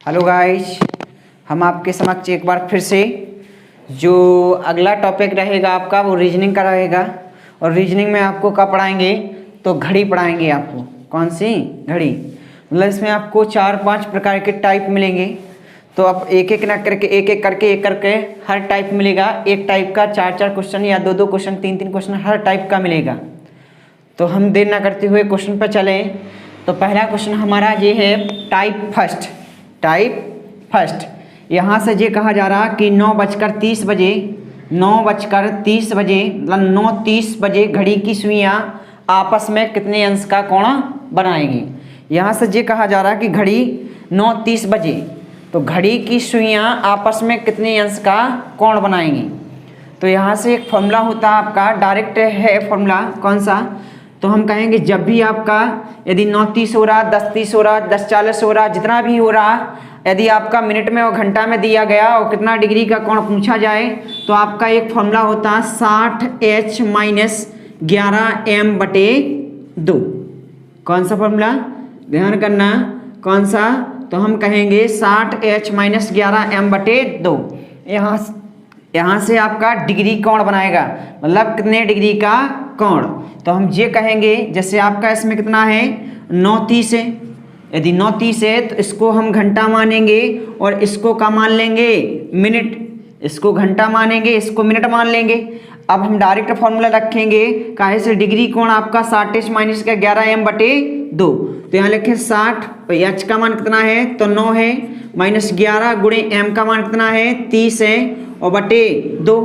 Hello guys, हम आपके समक्ष एक बार फिर से जो अगला टॉपिक रहेगा आपका वो रीजनिंग का रहेगा। और रीजनिंग में आपको क्या पढ़ाएंगे तो घड़ी पढ़ाएंगे। आपको कौन सी घड़ी, मतलब इसमें आपको 4-5 प्रकार के टाइप मिलेंगे। तो आप एक एक करके हर टाइप मिलेगा। एक टाइप का 4-4 क्वेश्चन या 2-2 क्वेश्चन 3-3 क्वेश्चन हर टाइप का मिलेगा। तो हम देर ना करते हुए क्वेश्चन पर चलें। तो पहला क्वेश्चन हमारा ये है टाइप फर्स्ट। यहाँ से ये कहा जा रहा कि 9:30 बजे मतलब 9:30 बजे घड़ी की सुइयाँ आपस में कितने अंश का कोण बनाएंगी। यहाँ से ये कहा जा रहा कि घड़ी 9:30 बजे, तो घड़ी की सुइयाँ आपस में कितने अंश का कोण बनाएंगी। तो यहाँ से एक फॉर्मूला होता है आपका, डायरेक्ट है फॉर्मूला। कौन सा, तो हम कहेंगे जब भी आपका यदि 9:30 हो रहा, 10:30 हो रहा, 10:40 हो रहा, जितना भी हो रहा, यदि आपका मिनट में और घंटा में दिया गया और कितना डिग्री का कोण पूछा जाए तो आपका एक फॉर्मूला होता है 60h - 11m/2। कौन सा फॉर्मूला, ध्यान करना कौन सा, तो हम कहेंगे 60h - 11m/2। यहाँ से आपका डिग्री कोण बनाएगा, मतलब कितने डिग्री का कोण। तो हम ये कहेंगे जैसे आपका इसमें कितना है 9:30 है, यदि 9:30 है तो इसको हम घंटा मानेंगे और इसको क्या मान लेंगे मिनट, इसको घंटा मानेंगे, इसको मिनट मान लेंगे। अब हम डायरेक्ट फॉर्मूला रखेंगे काहे से, डिग्री कोण आपका 60h - 11m/2। तो यहाँ लिखे 60, h का मान कितना है तो 9 है, -11 गुणे m का मान कितना है 30 है और बटे 2।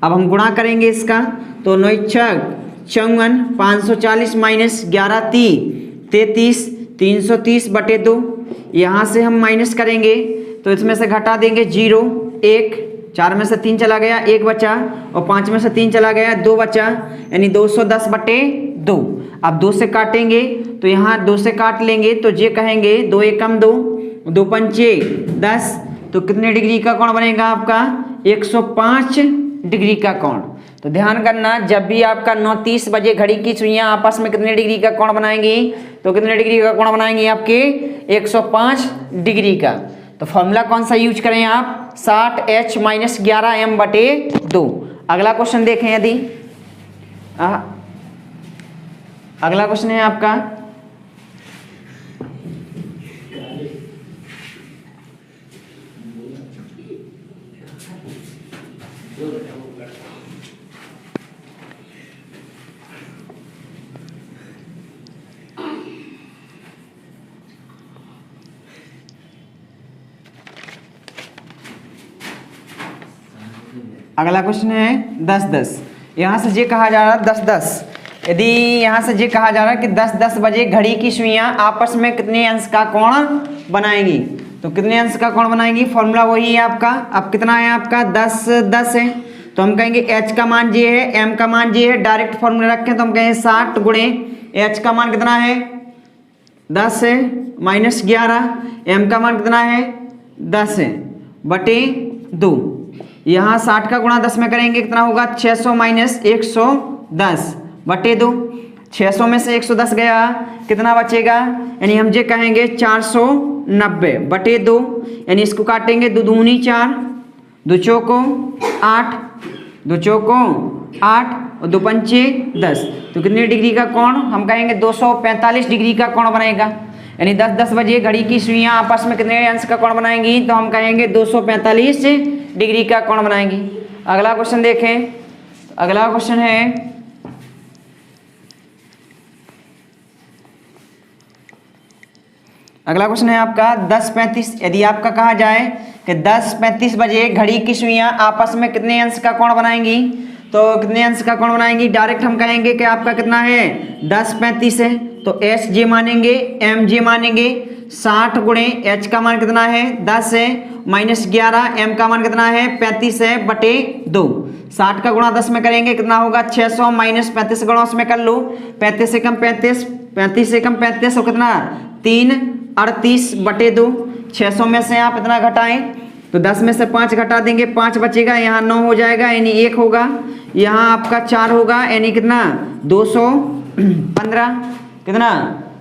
अब हम गुणा करेंगे इसका, तो 9 × 54, 540 - 11 33, 330/2। यहाँ से हम माइनस करेंगे तो इसमें से घटा देंगे 0 1, 4 में से 3 चला गया 1 बचा, और 5 में से 3 चला गया 2 बचा, यानी 210/2। अब 2 से काटेंगे तो यहाँ 2 से काट लेंगे तो ये कहेंगे 2 एकम 2, 2 पंचे 10, तो कितने डिग्री का कोण बनेगा आपका 105 डिग्री का कोण। तो ध्यान करना, जब भी आपका 9:30 बजे घड़ी की सुइयाँ आपस में कितने डिग्री का कोण बनाएंगी, तो कितने डिग्री का कोण बनाएंगी आपके 105 डिग्री का। तो फॉर्मूला कौन सा यूज करें आप, 60h - 11m/2। अगला क्वेश्चन देखें, यदि अगला क्वेश्चन है आपका अगला क्वेश्चन है 10:10। यहाँ से ये कहा जा रहा है 10:10, यदि यहाँ से ये कहा जा रहा है कि 10:10 बजे घड़ी की सुइयाँ आपस में कितने अंश का कोण बनाएंगी। तो कितने अंश का कोण बनाएंगी, फॉर्मूला वही है आपका। अब कितना है आपका 10 है, तो हम कहेंगे h का मान ये है, m का मान ये है, डायरेक्ट फॉर्मूला रखें तो हम कहेंगे 60 गुणे h का मान कितना है 10 है -11, m का मान कितना है 10 है बटे 2। यहाँ 60 का गुणा 10 में करेंगे कितना होगा 600 - 110 बटे 2। 600 में से 110 गया, कितना बचेगा, यानी हम ये कहेंगे 490 बटे 2, यानी इसको काटेंगे 2 दूनी 4, 2 चौको 8, 2 चौको 8 और 2 पंचे 10, तो कितने डिग्री का कोण, हम कहेंगे 245 डिग्री का कोण बनेगा। यानी 10:10 बजे घड़ी की सुइयाँ आपस में कितने अंश का कोण बनाएंगी, तो हम कहेंगे 245 डिग्री का कोण बनाएंगी। अगला क्वेश्चन देखें, अगला क्वेश्चन है आपका 10:35। यदि आपका कहा जाए कि 10:35 बजे घड़ी की सुइयाँ आपस में कितने अंश का कोण बनाएंगी, तो कितने अंश का कोण बनाएंगी, डायरेक्ट हम कहेंगे कि आपका कितना है 10:35 है, तो एच जे मानेंगे एम जे मानेंगे। 60 गुणे h का मान कितना है 10 है -11, m का मान कितना है 35 है बटे 2। 60 का गुणा 10 में करेंगे कितना होगा 600 - 35 गुणा उसमें कर लो, 35 से कम 35, 35 से कम 35 और कितना 3 38 बटे 2। 600 में से आप इतना घटाएं तो 10 में से 5 घटा देंगे, 5 बचेगा, यहाँ 9 हो जाएगा यानी 1 होगा, यहाँ आपका 4 होगा यानी कितना 215, कितना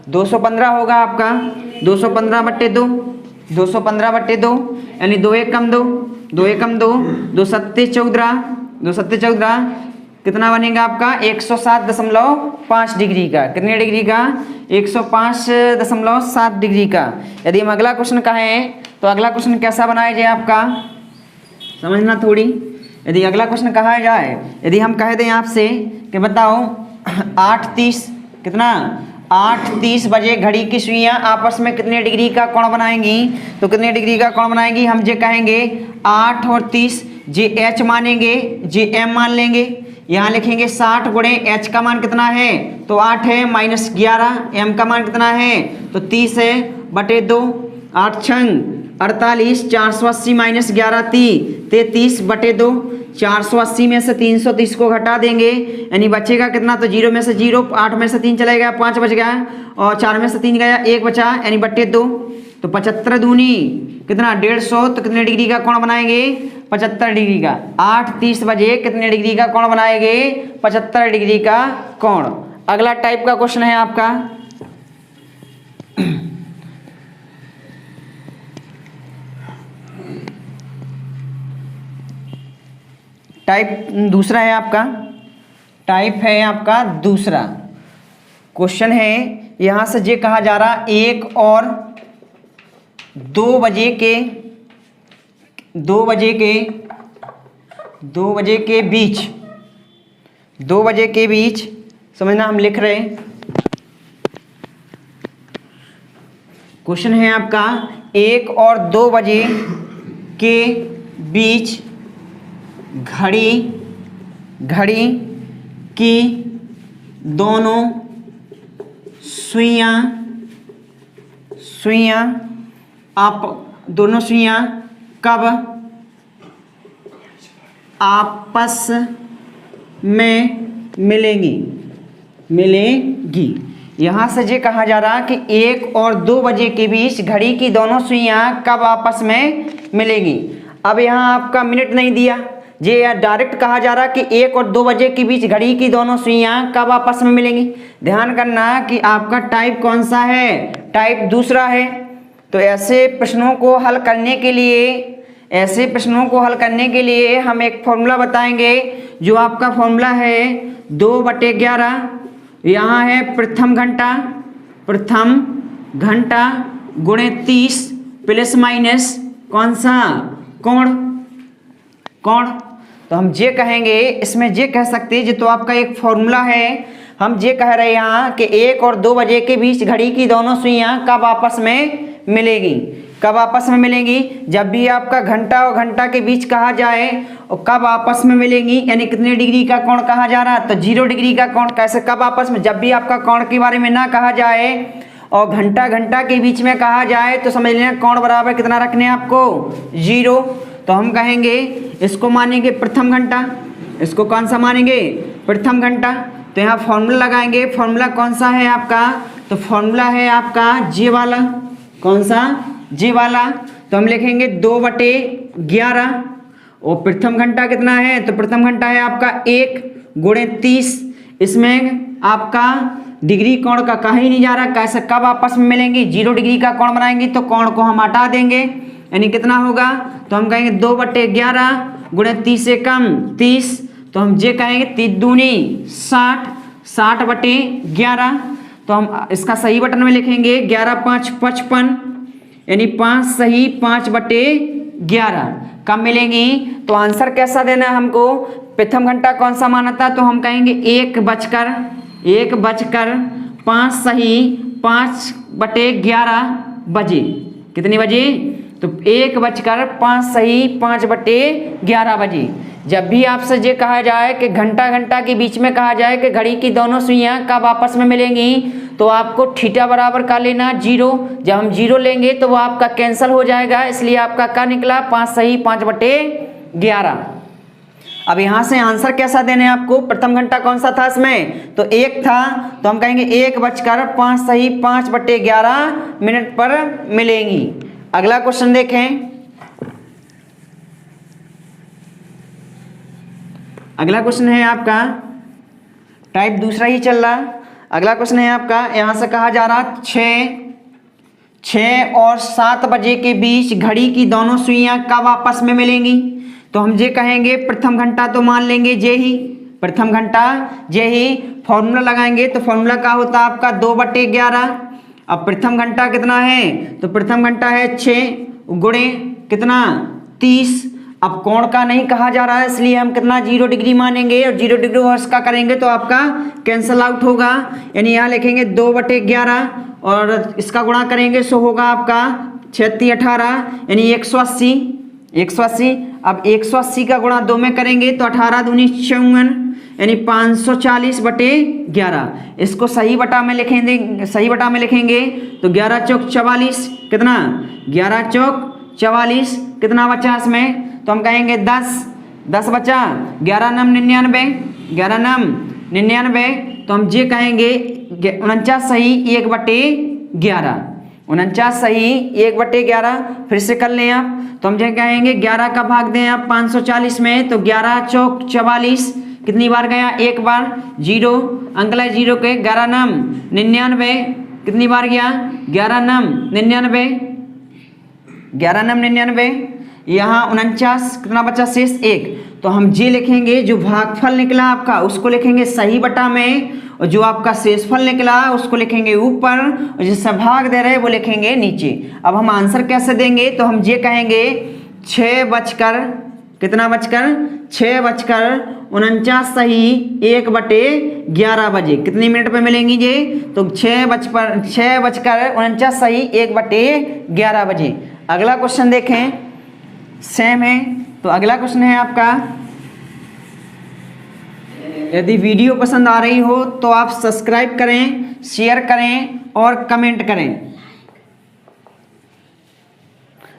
215 होगा आपका 215 बटे 2, 215/2 यानी 2 एकम 2, 2 एकम 2, 2 सत्ते 14, 2 सत्ते 14 कितना बनेगा आपका 107.5 डिग्री का। कितने डिग्री का? 105.7 डिग्री का। यदि हम अगला क्वेश्चन कहें तो अगला क्वेश्चन कैसा बनाया जाए आपका, समझना थोड़ी। यदि अगला क्वेश्चन कहा जाए, यदि हम कह दें आपसे कि बताओ 8:30 कितना 8:30 बजे घड़ी की सुइयां आपस में कितने डिग्री का कोण बनाएंगी, तो कितने डिग्री का कोण बनाएंगी हम जे कहेंगे 8 और 30, जे एच मानेंगे, जे एम मान लेंगे। यहाँ लिखेंगे 60 गुणे एच का मान कितना है, तो 8 है माइनस 11, एम का मान कितना है तो 30 है बटे 2, 8 छंग 48, 480 माइनस 11 33 बटे 2, 480 में से 330 को घटा देंगे यानी बचेगा कितना, तो 0 में से 0, 8 में से 3 चला गया 5 बच गया, और 4 में से 3 गया 1 बचा यानी बटे 2, तो 75 दूनी कितना 150, तो कितने डिग्री का कोण बनाएंगे 75 डिग्री का। 8:30 बजे कितने डिग्री का कोण बनाएंगे 75 डिग्री का कोण। अगला टाइप का क्वेश्चन है आपका टाइप दूसरा है आपका, टाइप है आपका दूसरा। क्वेश्चन है यहां से ये कहा जा रहा 1 और 2 बजे के 2 बजे के बीच 2 बजे के बीच समझना, हम लिख रहे हैं क्वेश्चन है आपका 1 और 2 बजे के बीच घड़ी की दोनों सुइयां कब आपस में मिलेंगी। यहाँ से ये कहा जा रहा कि 1 और 2 बजे के बीच घड़ी की दोनों सुइयां कब आपस में मिलेंगी। अब यहाँ आपका मिनट नहीं दिया, ये डायरेक्ट कहा जा रहा कि 1 और 2 बजे के बीच घड़ी की दोनों सुइयां कब आपस में मिलेंगी। ध्यान करना कि आपका टाइप कौन सा है, टाइप दूसरा है। तो ऐसे प्रश्नों को हल करने के लिए हम एक फॉर्मूला बताएंगे, जो आपका फॉर्मूला है 2/11। यहाँ है प्रथम घंटा गुणे 30 प्लस माइनस कौन सा कोण। तो हम जे कहेंगे, इसमें जे कह सकते हैं, जो तो आपका एक फॉर्मूला है। हम जे कह रहे हैं यहाँ कि 1 और 2 बजे के बीच घड़ी की दोनों सुइयां कब आपस में मिलेगी। कब आपस में मिलेंगी, जब भी आपका घंटा और घंटा के बीच कहा जाए और कब आपस में मिलेंगी, यानी कितने डिग्री का कोण कहा जा रहा है, तो 0 डिग्री का कोण। कैसे कब आपस में, जब भी आपका कोण के बारे में ना कहा जाए और घंटा के बीच में कहा जाए तो समझ लेना कोण बराबर कितना रखने आपको 0। तो हम कहेंगे इसको मानेंगे प्रथम घंटा, इसको कौन सा मानेंगे प्रथम घंटा। तो यहाँ फॉर्मूला लगाएंगे, फॉर्मूला कौन सा है आपका, तो फॉर्मूला है आपका जे वाला। कौन सा, जे वाला। तो हम लिखेंगे 2/11 और प्रथम घंटा कितना है, तो प्रथम घंटा है आपका 1 गुणे 30। इसमें आपका डिग्री कोण का कहीं नहीं जा रहा, कैसे कब आपस में मिलेंगी 0 डिग्री का कोण बनाएंगे, तो कोण को हम हटा देंगे यानी कितना होगा, तो हम कहेंगे 2/11 गुणे 30 से कम 30। तो हम जे कहेंगे 3 दूनी 60, 60/11। तो हम इसका सही बटन में लिखेंगे 11 5 55 यानी 5 सही 5/11 कब मिलेंगी। तो आंसर कैसा देना है हमको, प्रथम घंटा कौन सा माना था, तो हम कहेंगे 1:05 सही 5/11 बजे। कितने बजे, तो 1:05 सही 5/11 बजे। जब भी आपसे ये कहा जाए कि घंटा के बीच में कहा जाए कि घड़ी की दोनों सुइयां कब आपस में मिलेंगी, तो आपको थीटा बराबर का लेना 0। जब हम 0 लेंगे तो वो आपका कैंसिल हो जाएगा, इसलिए आपका क्या निकला 5 सही 5/11। अब यहाँ से आंसर कैसा देने आपको, प्रथम घंटा कौन सा था इसमें, तो 1 था। तो हम कहेंगे 1:05 सही 5/11 मिनट पर मिलेंगी। अगला क्वेश्चन देखें। अगला क्वेश्चन है आपका टाइप दूसरा ही चल रहा। अगला क्वेश्चन है आपका, यहां से कहा जा रहा 6 6 और 7 बजे के बीच घड़ी की दोनों सुइयां कब आपस में मिलेंगी? तो हम ये कहेंगे प्रथम घंटा तो मान लेंगे जे ही, प्रथम घंटा जे ही। फॉर्मूला लगाएंगे तो फॉर्मूला क्या होता है आपका 2/11। अब प्रथम घंटा कितना है? तो प्रथम घंटा है 6 गुणे कितना 30। अब कोण का नहीं कहा जा रहा है इसलिए हम कितना 0 डिग्री मानेंगे और 0 डिग्री और इसका करेंगे तो आपका कैंसल आउट होगा, यानी यहाँ लिखेंगे 2/11 और इसका गुणा करेंगे सो होगा आपका 36×18 यानी 180। 180। अब 180 का गुणा 2 में करेंगे तो 18 दूनी 54 यानी 540/11। इसको सही बटा में लिखेंगे, सही बटा में लिखेंगे तो 11 चौक 44 कितना 11 चौक 44 कितना बचा इसमें? तो हम कहेंगे 10 बचा। 11 नम 99, 11 नम 99। तो हम ये कहेंगे 49 सही 1/11, 49 सही 1/11। फिर से कर लें आप तो हम ये कहेंगे 11 का भाग दें आप 540 में तो 11 चौक 44 कितनी बार गया? एक बार। 0 अंकल 0 के 11 नम 99 कितनी बार गया? 11 नम 99, 11 नम 99। यहाँ 49 कितना बचा शेष 1। तो हम जे लिखेंगे जो भागफल निकला आपका उसको लिखेंगे सही बटा में और जो आपका शेषफल निकला उसको लिखेंगे ऊपर और जिससे भाग दे रहे हैं वो लिखेंगे नीचे। अब हम आंसर कैसे देंगे? तो हम ये कहेंगे 6 बजकर कितना बजकर 6:49 सही 1/11 बजे कितनी मिनट पे मिलेंगी ये? तो 6:49 सही 1/11 बजे। अगला क्वेश्चन देखें, सेम है। तो अगला क्वेश्चन है आपका, यदि वीडियो पसंद आ रही हो तो आप सब्सक्राइब करें, शेयर करें और कमेंट करें।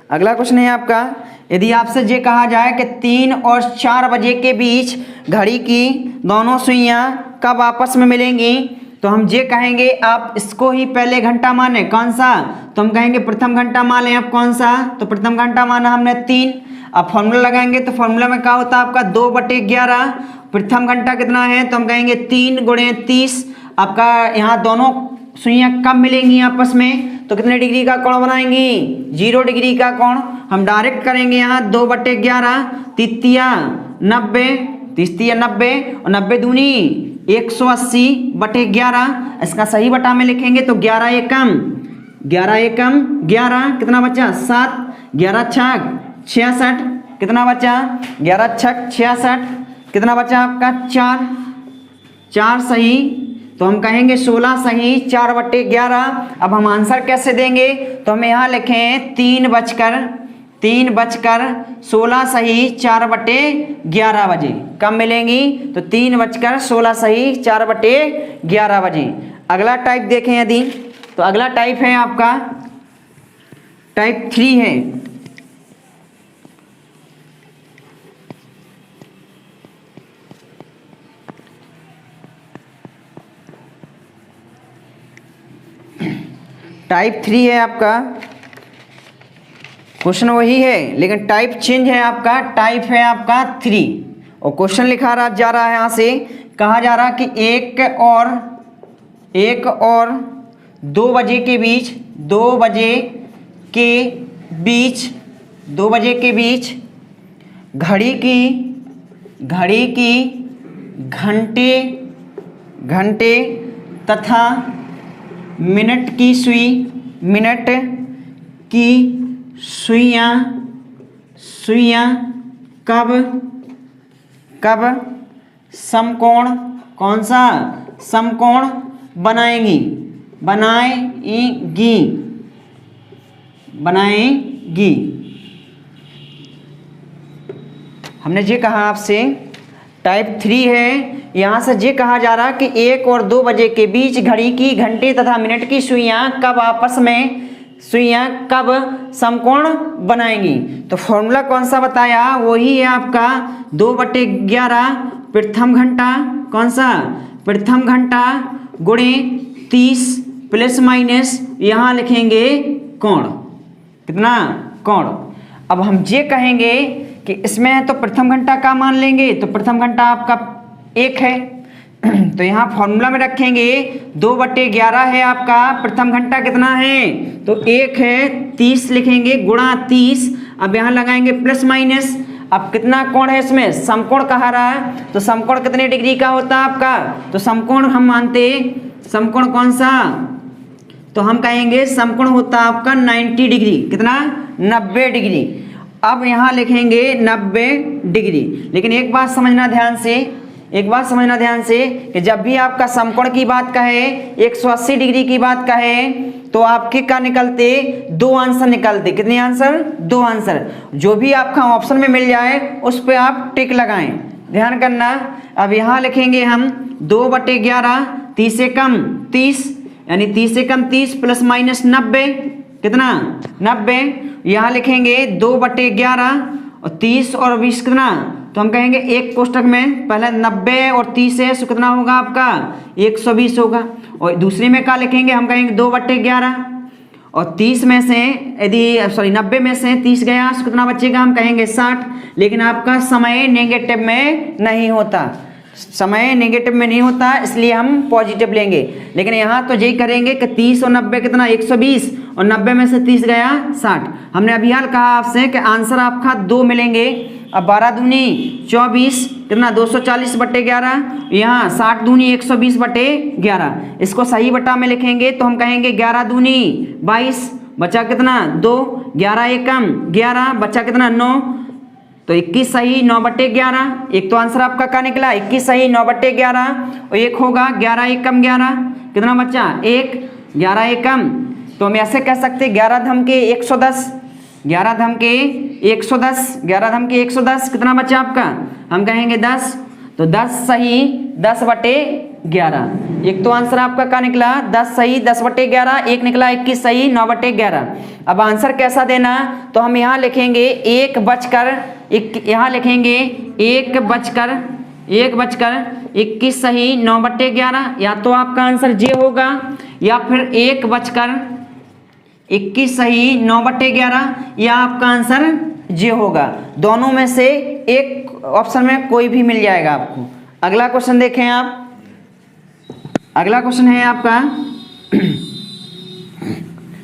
अगला क्वेश्चन है आपका, यदि आपसे ये कहा जाए कि 3 और 4 बजे के बीच घड़ी की दोनों सुइयां कब आपस में मिलेंगी? तो हम ये कहेंगे आप इसको ही पहले घंटा माने, कौन सा? तो हम कहेंगे प्रथम घंटा मान लें आप, कौन सा? तो प्रथम घंटा माना हमने 3। अब फॉर्मूला लगाएंगे तो फॉर्मूला में क्या होता है आपका 2/11। प्रथम घंटा कितना है? तो हम कहेंगे 3 गुणे 30। आपका यहाँ दोनों सुइयां कब मिलेंगी आपस में? तो कितने डिग्री का कोण बनाएंगी? 0 डिग्री का कोण। हम डायरेक्ट करेंगे यहाँ 2/11 3 90, 30 90 और 90 दूनी 180/11। इसका सही बटा में लिखेंगे तो 11 एकम 11 कितना बचा 7, 11 छक 66 कितना बचा 11 छक 66 कितना बचा आपका 4 सही। तो हम कहेंगे 16 सही 4/11। अब हम आंसर कैसे देंगे? तो हम यहाँ लिखें 3 बजकर 16 सही 4/11 बजे कब मिलेंगी? तो 3 बजकर 16 सही 4/11 बजे। अगला टाइप देखें यदि, तो अगला टाइप है आपका टाइप 3 है। टाइप 3 है आपका, क्वेश्चन वही है लेकिन टाइप चेंज है आपका, टाइप है आपका 3 और क्वेश्चन लिखा जा रहा है यहाँ से, कहा जा रहा कि 1 और 2 बजे के बीच 2 बजे के बीच घड़ी की घंटे तथा मिनट की सुइयां कब समकोण, कौन सा? समकोण बनाएंगी। हमने ये कहा आपसे टाइप 3 है, यहाँ से ये कहा जा रहा कि 1 और 2 बजे के बीच घड़ी की घंटे तथा मिनट की सुइयां कब समकोण बनाएंगी। तो फॉर्मूला कौन सा बताया? वही है आपका 2/11 प्रथम घंटा, कौन सा? प्रथम घंटा गुणे 30 प्लस माइनस यहाँ लिखेंगे कोण, कितना कोण। अब हम ये कहेंगे कि इसमें तो प्रथम घंटा का मान लेंगे, तो प्रथम घंटा आपका 1 है तो यहाँ फॉर्मूला में रखेंगे 2/11 है आपका प्रथम घंटा कितना है, तो 1 है, 30 लिखेंगे गुणा 30। अब यहाँ लगाएंगे प्लस माइनस। अब कितना कोण है इसमें, समकोण कहा रहा है, तो समकोण कितने डिग्री का होता है आपका, तो समकोण हम मानते समकोण कौन सा, तो हम कहेंगे समकोण होता है आपका 90 डिग्री, कितना 90 डिग्री। अब यहाँ लिखेंगे 90 डिग्री। लेकिन एक बात समझना ध्यान से, एक बात समझना ध्यान से कि जब भी आपका समकोण की बात कहे, 180 डिग्री की बात कहे, तो आपके क्या निकलते, 2 आंसर निकलते। कितने आंसर, 2 आंसर। जो भी आपका ऑप्शन में मिल जाए उस पर आप टिक लगाएं, ध्यान करना। अब यहाँ लिखेंगे हम 2/11, 30 से कम 30, यानी 30 से कम 30 प्लस माइनस 90, कितना 90। यहाँ लिखेंगे 2/11 और 30 और 20 कितना, तो हम कहेंगे एक कोष्टक में पहले 90 और 30 है, तो कितना होगा आपका 120 होगा। और दूसरे में क्या लिखेंगे, हम कहेंगे 2/11 और 30 में से यदि 90 में से 30 गया तो कितना बचेगा, हम कहेंगे 60। लेकिन आपका समय नेगेटिव में नहीं होता, समय नेगेटिव में नहीं होता, इसलिए हम पॉजिटिव लेंगे। लेकिन यहाँ तो यही करेंगे कि 30 और 90 कितना 120 और 90 में से 30 गया 60। हमने अभी हाल कहा आपसे कि आंसर आपका 2 मिलेंगे। अब 12 दूनी 24 कितना 240/11, यहाँ 60 दूनी 120/11। इसको सही बटा में लिखेंगे तो हम कहेंगे 11 दूनी 22, बचा कितना 2, 11 एकम 11, बचा कितना 9, तो 21 सही 9/11। एक तो आंसर आपका क्या निकला 21 सही 9/11, और एक होगा 11 एकम 11, कितना बच्चा 1, 11 एकम। तो हम ऐसे कह सकते 11 धम के 110, 11 धम के 110, 11 धम के 110, कितना बच्चा आपका, हम कहेंगे 10, तो 10 सही 10/11। एक तो आंसर आपका क्या निकला 10 सही 10/11, एक निकला 21 सही 9/11। अब आंसर कैसा देना, तो हम यहाँ लिखेंगे 1 यहाँ लिखेंगे 1 सही 9/11, या तो आपका आंसर जे होगा, या फिर 1 सही 9/11, या आपका आंसर जे होगा। दोनों में से एक ऑप्शन में कोई भी मिल जाएगा आपको। अगला क्वेश्चन देखें आप, अगला क्वेश्चन है आपका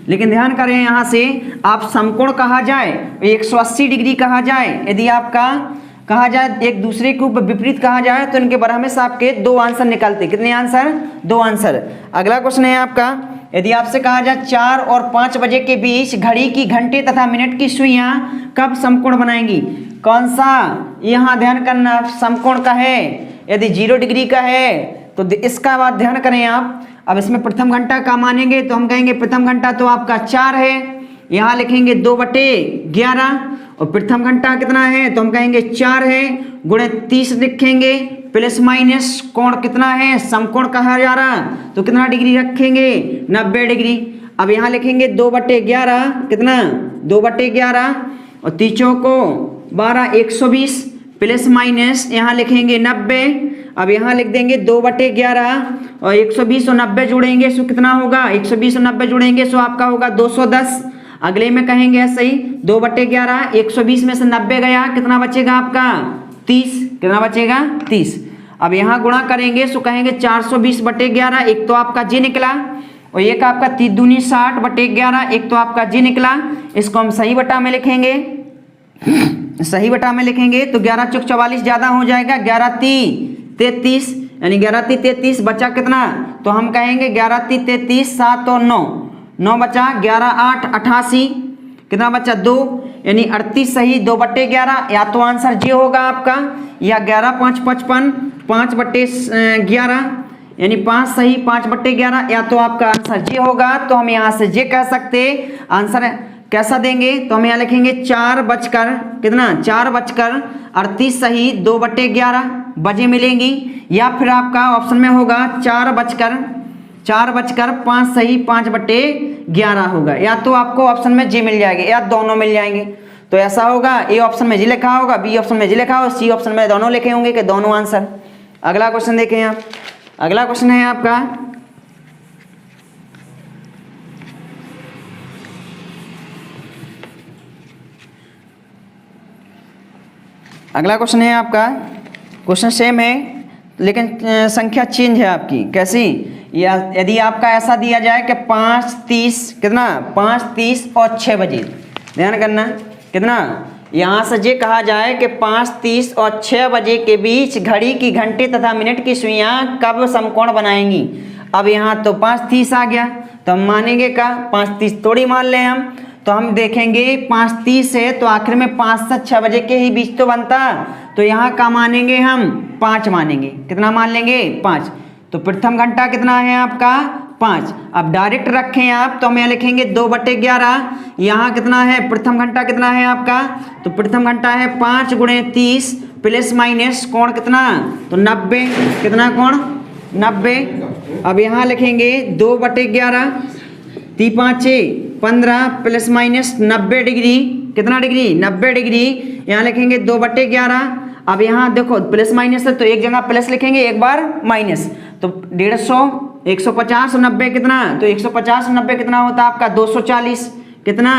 लेकिन ध्यान करें यहाँ से, आप समकोण कहा जाए 180 डिग्री कहा जाए, यदि आपका कहा जाए एक दूसरे के ऊपर विपरीत कहा जाए, तो इनके बराबर में से आपके 2 आंसर निकलते। कितने आंसर, 2 आंसर। अगला क्वेश्चन है आपका, यदि आपसे कहा जाए 4 और 5 बजे के बीच घड़ी की घंटे तथा मिनट की सुइयां कब समकोण बनाएंगी, कौन सा, यहाँ ध्यान करना समकोण का है। यदि 0 डिग्री का है तो इसका बात ध्यान करें आप। अब इसमें प्रथम घंटा का मानेंगे तो हम कहेंगे प्रथम घंटा तो आपका 4 है, यहाँ लिखेंगे 2/11, और प्रथम घंटा कितना है, तो हम कहेंगे 4 है, गुणे 30 लिखेंगे, प्लस माइनस कोण कितना है, समकोण कहा जा रहा, तो कितना डिग्री रखेंगे 90 डिग्री। अब यहाँ लिखेंगे 2/11, कितना 2/11, और 30 को 12 120, प्लस माइनस यहाँ लिखेंगे 90। अब यहाँ लिख देंगे 2/11 और 120 और 90 जोड़ेंगे सो कितना होगा, 120 और 90 जोड़ेंगे सो आपका होगा 210। अगले में कहेंगे ऐसे ही 2/11, 120 में से 90 गया, कितना बचेगा आपका 30, कितना बचेगा 30। अब यहाँ गुणा करेंगे सो कहेंगे 420/11, एक तो आपका जी निकला, और एक आपका 3 दूनी 60/11, एक तो आपका जी निकला। इसको हम सही बटा में लिखेंगे, सही बटा में लिखेंगे तो 11 चौक 44 ज़्यादा हो जाएगा, 11 3 33, यानी 11 3 33, बचा कितना, तो हम कहेंगे 11 3 33, 7 और 9 बचा, 11 8 88, कितना बचा 2, यानी 38 सही 2/11। या तो आंसर जे होगा आपका, या 11 5 55, 5/11, यानी 5 सही 5/11, या तो आपका आंसर जे होगा। तो हम यहाँ से जे कह सकते, आंसर कैसा देंगे, तो हम यहाँ लिखेंगे 4 बजकर कितना 4:38 सही 2/11 बजे मिलेंगी, या फिर आपका ऑप्शन में होगा 4 बजकर 5 सही 5/11 होगा। या तो आपको ऑप्शन में जी मिल जाएंगे या दोनों मिल जाएंगे। तो ऐसा होगा, ए ऑप्शन में जी लिखा होगा, बी ऑप्शन में जी लिखा होगा, सी ऑप्शन में दोनों लिखे होंगे कि दोनों आंसर। अगला क्वेश्चन देखें आप, अगला क्वेश्चन है आपका, अगला क्वेश्चन है आपका, क्वेश्चन सेम है, लेकिन संख्या चेंज है आपकी। कैसी? या यदि आपका ऐसा दिया जाए कि 5:30 कितना 5:30 और 6 बजे, ध्यान करना कितना, यहाँ से ये कहा जाए कि 5:30 और 6 बजे के बीच घड़ी की घंटे तथा मिनट की सुइयाँ कब समकोण बनाएंगी। अब यहाँ तो 5:30 आ गया तो हम मानेंगे का 5:30 थोड़ी मान लें हम, तो हम देखेंगे 5:30 है तो आखिर में 5 से 6 बजे के ही बीच तो बनता, तो यहाँ का मानेंगे हम 5 मानेंगे। कितना मान लेंगे? 5। तो प्रथम घंटा कितना है आपका? 5। अब डायरेक्ट रखें आप तो हम यहाँ लिखेंगे 2/11। यहाँ कितना है? प्रथम घंटा कितना है आपका? तो प्रथम घंटा है 5 × 30 प्लस माइनस कोण कितना? तो 90। कितना कोण? 90। अब यहाँ लिखेंगे 2/11 3 5 15 प्लस माइनस 90 डिग्री। कितना डिग्री? 90 डिग्री। यहाँ लिखेंगे 2/11। अब यहाँ देखो प्लस माइनस है तो एक जगह प्लस लिखेंगे एक बार माइनस, तो 150 150 90 कितना? तो 150 90 कितना होता है आपका? 240। कितना?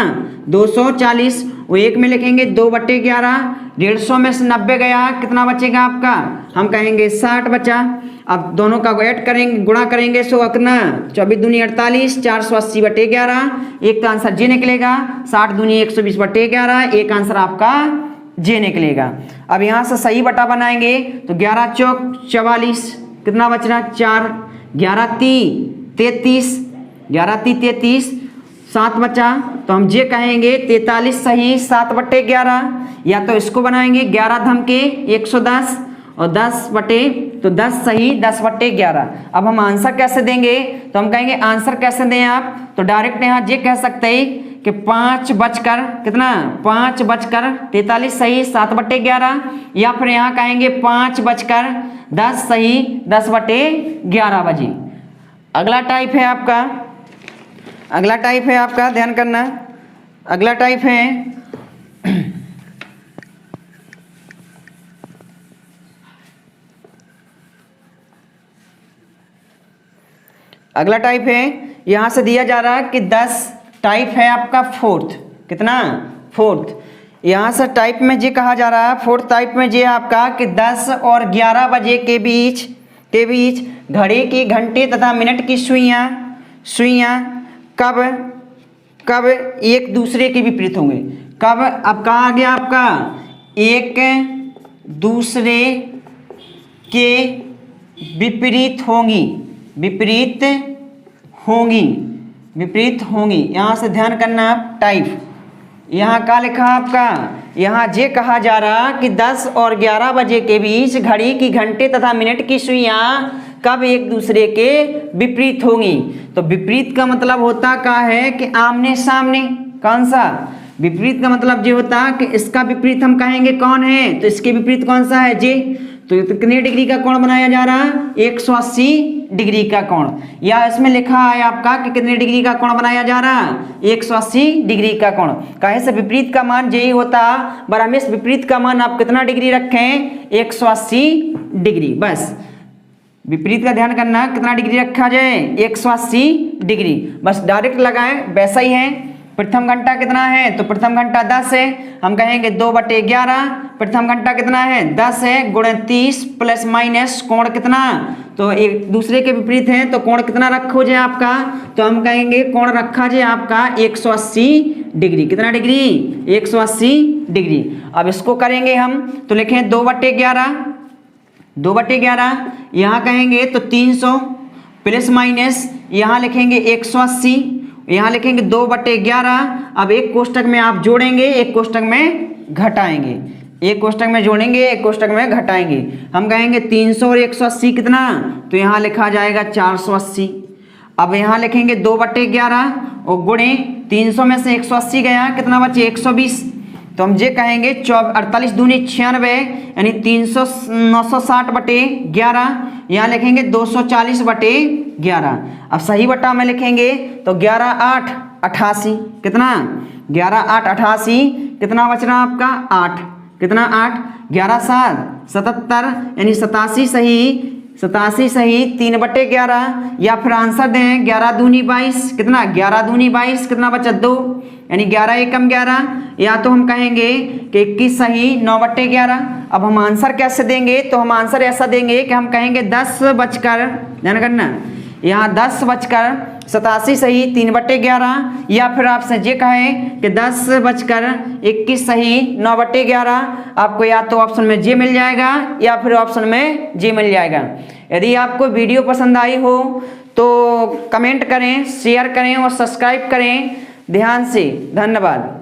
240। वो एक में लिखेंगे 2/11, 150 में से 90 गया, कितना बचेगा आपका? हम कहेंगे 60 बचा। अब दोनों का ऐड करेंगे, गुणा करेंगे, सो कितना? 24 दूनी 48, 480/11। एक तो आंसर जे निकलेगा। 60 दूनी 120/11, एक आंसर आपका जे निकलेगा। अब यहाँ से सही बटा बनाएंगे तो 11 चौक 44, कितना बच रहा? 4। 11 3 33, 11 3 33, 7 बचा तो हम जे कहेंगे 43 सही 7/11। या तो इसको बनाएंगे 11 धम के 110 और 10 सही 10/11। अब हम आंसर कैसे देंगे? तो हम कहेंगे आंसर कैसे दें आप, तो डायरेक्ट यहाँ ये कह सकते हैं कि 5 बजकर कितना? 5 बजकर 43 सही 7/11, या फिर यहाँ कहेंगे 5 बजकर 10 सही 10/11 बजे। अगला टाइप है आपका, ध्यान करना। अगला टाइप है यहाँ से दिया जा रहा है कि 10 टाइप है आपका फोर्थ। कितना? फोर्थ। यहाँ से टाइप में ये कहा जा रहा है, फोर्थ टाइप में ये आपका कि 10 और 11 बजे के बीच घड़ी की घंटे तथा मिनट की सुइयाँ कब एक दूसरे के विपरीत होंगे। कब? अब कहा आ गया आपका एक दूसरे के विपरीत होंगी। यहाँ से ध्यान करना आप। टाइप यहाँ का लिखा आपका, यहाँ जे कहा जा रहा कि 10 और 11 बजे के बीच घड़ी की घंटे तथा मिनट की सुइयाँ कब एक दूसरे के विपरीत होंगी। तो विपरीत का मतलब होता क्या है कि आमने सामने। कौन सा? विपरीत का मतलब ये होता कि इसका विपरीत हम कहेंगे कौन है, तो इसके विपरीत कौन सा है? जे। तो कितने डिग्री का कोण बनाया जा रहा है? 180 डिग्री का कोण। या इसमें लिखा है आपका कि कितने डिग्री का कोण बनाया जा रहा है? 180 डिग्री का कोण। कहे से विपरीत का मान यही होता, पर हमेशा विपरीत का मान आप कितना डिग्री रखें? 180 डिग्री। बस विपरीत का ध्यान करना, कितना डिग्री रखा जाए? 180 डिग्री। बस डायरेक्ट लगाएं, वैसा ही है। प्रथम घंटा कितना है? तो प्रथम घंटा 10 है, हम कहेंगे 2/11। प्रथम घंटा कितना है? 10 है गुणे 30 प्लस माइनस कोण कितना? तो एक दूसरे के विपरीत है तो कोण कितना रखो जाए आपका? तो हम कहेंगे कोण रखा जाए आपका 180 डिग्री। कितना डिग्री? 180 डिग्री। अब इसको करेंगे हम तो लिखें 2/11। यहाँ कहेंगे तो 300 प्लस माइनस यहाँ लिखेंगे 180, यहाँ लिखेंगे 2/11। अब एक कोष्टक में आप जोड़ेंगे, एक कोष्टक में घटाएंगे। एक कोष्टक में जोड़ेंगे, एक कोष्टक में घटाएंगे। हम कहेंगे 300 और 180 कितना? तो यहाँ लिखा जाएगा 480। अब यहाँ लिखेंगे 2/11 और गुणे 300 में से 180 गया, कितना बचे? 120। तो हम ये कहेंगे 48 दूनी 96 यानी 960/11। यहाँ लिखेंगे 240/11। अब सही बटा में लिखेंगे तो 11 8 88। कितना? 11 8 88। कितना बच रहा आपका? 8। कितना? 8। 11 7 77 यानी 87 सही 87 सही 3/11, या फिर आंसर दें 11 दूनी 22, कितना 11 दूनी 22, कितना बचा 2, यानी 11 एकम 11, या तो हम कहेंगे कि 21 सही 9/11। अब हम आंसर कैसे देंगे, तो हम आंसर ऐसा देंगे कि हम कहेंगे 10 बजकर, ध्यान करना, यहाँ 10:87 सही 3/11, या फिर आपसे ये कहें कि 10:21 सही 9/11। आपको या तो ऑप्शन में जे मिल जाएगा या फिर ऑप्शन में जे मिल जाएगा। यदि आपको वीडियो पसंद आई हो तो कमेंट करें, शेयर करें और सब्सक्राइब करें ध्यान से। धन्यवाद।